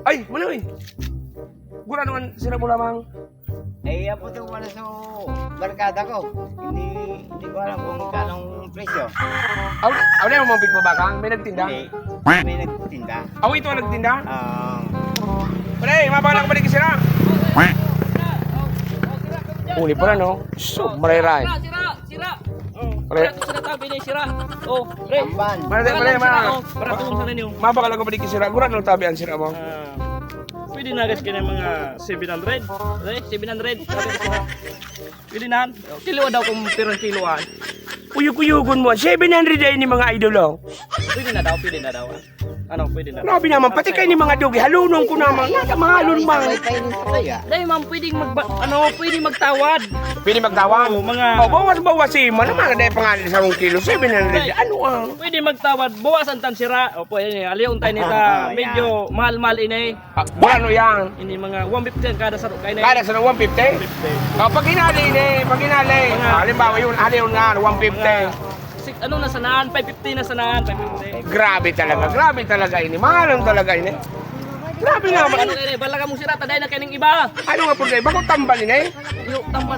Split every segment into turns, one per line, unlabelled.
Ay, maloy. Gura naman sila mo lamang.
Eh, apo ito wala sa barkada ko. Hindi ko alam kung kanong presyo.
Aw na mo bigpabakang, may nagtinda.
Hindi. May nagtinda.
Aw ito ang nagtinda.
Ah,
Pre, mabala ka balik sila. Uli pa na no. So, maray-ray.
Sira.
Pre,
Sira tabi ni sira. Oh, pre.
tamban.
Para tuon sa ninyo.
mabakal ka balik sila. Gura nang tabi ang sila mo.
Pwede na guys kanya mga 700. Okay, 700. Pwede na. Kilo daw kung pirang kiloan.
Kuyug-kuyugon mo. 700 ay ni mga idol oh.
Pwede na daw. Ano, pwede na.
Grabe naman, pati kayo ni mga dugi. Halunong ko naman. Nada mahalon man.
Dahil ma'am, pwedeng pwedeng magtawad.
Pili magtawag.
Oo, mga-
bawas si man. Naman na pangalan sa 1 kilo. 700. Ano ah?
Pwede magtawad. Bawasan tan sira. O pwede ni aliyon tayo nita. Medyo mahal-mahal ini.
Ano yan?
Ini mga 150 ang kada saro kay
Kada sa 150? Pag hinali
Mga-
halimbawa yun, haliyon nga, 150.
Ano na sanaan? 550 na sanaan. 550.
Grabe talaga ini. Mahalang talaga ini. Grabe naman.
Ano kaya balaga mo sira taday na kaning iba.
Ano nga problema? Bakit tamban ini?
Yo tamban.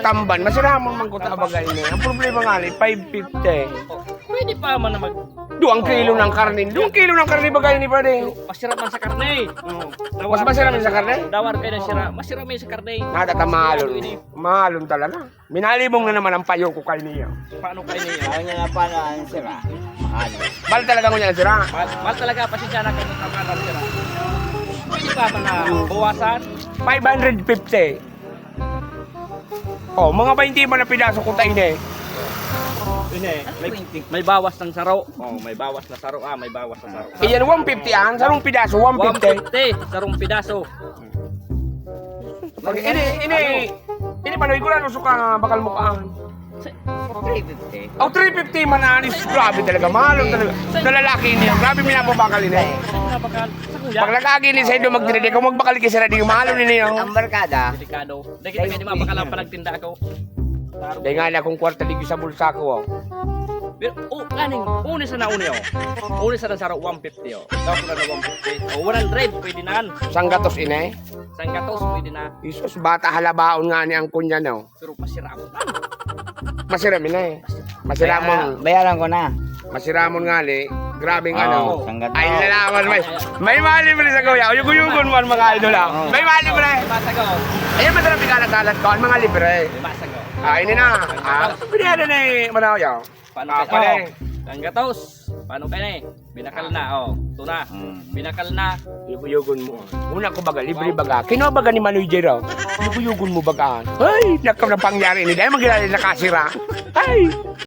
Tamban. Masiramon man ko tabaga ini. Ang problema nga ni, 550.
Pwede pa man na mag
2 kilo ng karne. 2 kilo ng karne bagay ni pa din.
masira man sa karne.
Mas masarap sa karne?
Dawar kay na sira. Masira man sa karne.
Nada mahalon. Mahalon talaga. Minalibong na naman ang payo ko kay niya.
Paano kay niya?
Ayaw niya na paano ang sira. Mahal.
Bal talaga mo niya sira.
Mal talaga pasensya na kay tamaran sira. Pwede pa man na bawasan.
550. Oh, mga 20 man na pidaso ko tayo ni.
May bawas ng saro. Oh, may bawas na saro. May bawas na saro.
Iyan 150 an, sarong pidaso 150.
150 sarong pidaso.
Ini panoy ko na suka bakal mukaan.
350.
Oh, 350 man anis. Grabe talaga, mahalong talaga. Sa lalaki niya, grabe minapabakal ini.
Napakal sa kuya.
Pag nagagi ni sa ido magdinidi, kung magbakal ka sila, di mahalong ni niyo.
Ang barkada,
Delikado. Dahil kita di mapakalang pa nagtinda ako.
Dahil nga na akong kwarta ligyo sa bulsa ko. Oh.
Pero, kaning, uni sa nauni oh. Uni sa saro 150 oh. Daw ko na 150. Oh, 100 pwede nan.
Sang gatos ini.
Sang gatos pwede na.
Isus, bata halabaon nga ni ang kunya no.
Pero pasiramo.
Masiram ini. Masiramon.
bayaran ko na.
Masiramon nga ni. Grabe nga
Oo,
no.
sang gatos.
Ay, lalaman. May malibre sa kuya. Uyug-uyugon mo mga idol lang. May malibre.
Masago.
Ayun, masarap ikalat-alat ko. Ang mga libre.
Masago.
Ini na. Piniyada na eh. Manaw yaw.
Paano
Pala.
kay ang gatos? Paano kay ni? Binakal na oh. Tuna. Binakal na.
Uyug-uyugon mo. Una ko baga, libre baga. Kino baga ni Manoy J raw. Uyug-uyugon mo baga. Ay, nakam na pangyari ni. Dahil magkilala na kasira. Ay.